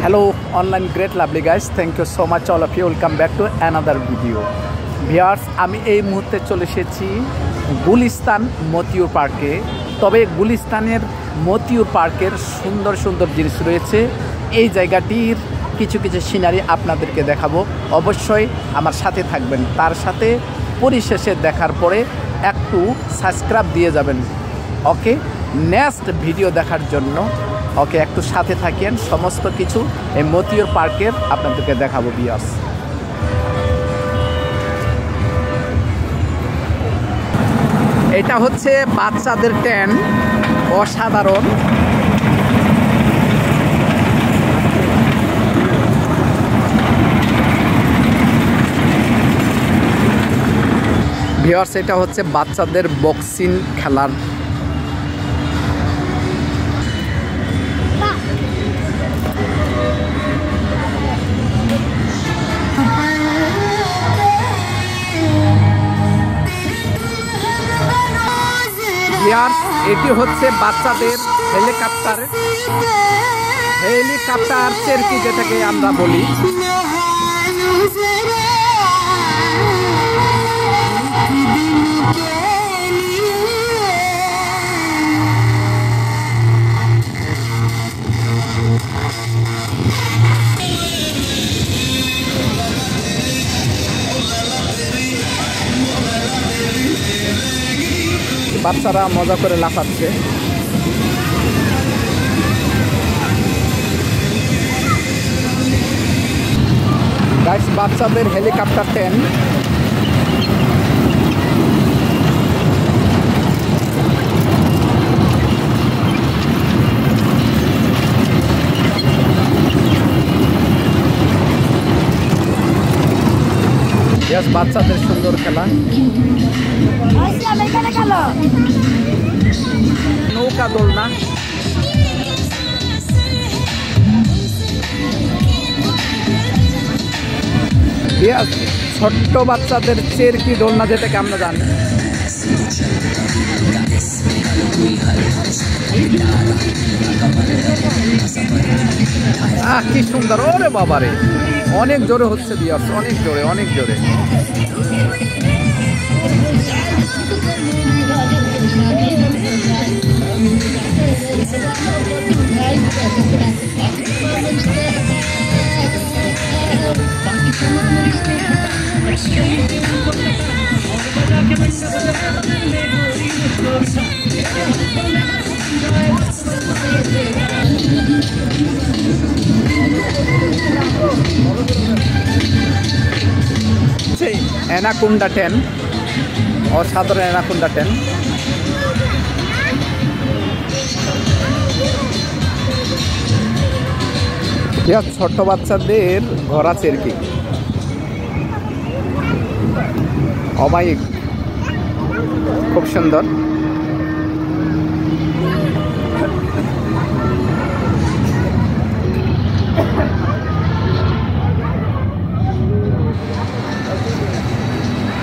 Hello online great lovely guys, thank you so much all of you. Welcome back to another video. Viewers, আমি এই মুহূর্তে চলে এসেছি গুলিস্তান মতিউর পার্কে। তবে গুলিস্তানের মতিউর পার্কের সুন্দর সুন্দর জিনিস রয়েছে। এই জায়গাটির কিছু কিছু সিনারি আপনাদেরকে দেখাবো। অবশ্যই আমার সাথে থাকবেন। তার সাথে পরিশেষে দেখার পরে একটু সাবস্ক্রাইব দিয়ে যাবেন। ওকে, নেক্সট ভিডিও দেখার জন্য ওকে একটু সাথে থাকেন। সমস্ত কিছু এই মতিউর পার্কের আপনাদেরকে দেখাবো ভিউয়ার্স। এটা হচ্ছে বাচ্চাদের ট্যান, অসাধারণ। ভিউয়ার্স, এটা হচ্ছে বাচ্চাদের বক্সিং খেলার। এটি হচ্ছে বাচ্চাদের হেলিকপ্টার চেরকি যেটাকে আমরা বলি। বাচ্চারা মজা করে লাফাচ্ছে। গাইস, বাচ্চাদের হেলিকপ্টার ট্রেন। বাচ্চাদের সুন্দর খেলা। নৌকা দোলনা। ছোট্ট বাচ্চাদের চেরকি দোলনা যেটাকে আমরা জানি। কি সুন্দর! ওরে বাবারে, অনেক জোরে হচ্ছে ভিউয়ার্স, অনেক জোরে, অনেক জোরে। অ্যানাকোন্ডা ট্রেন, অসাধারণ অ্যানাকোন্ডা ট্রেন। ছোট্ট বাচ্চাদের ঘোড়া চেরকি, অমায়িক, খুব সুন্দর।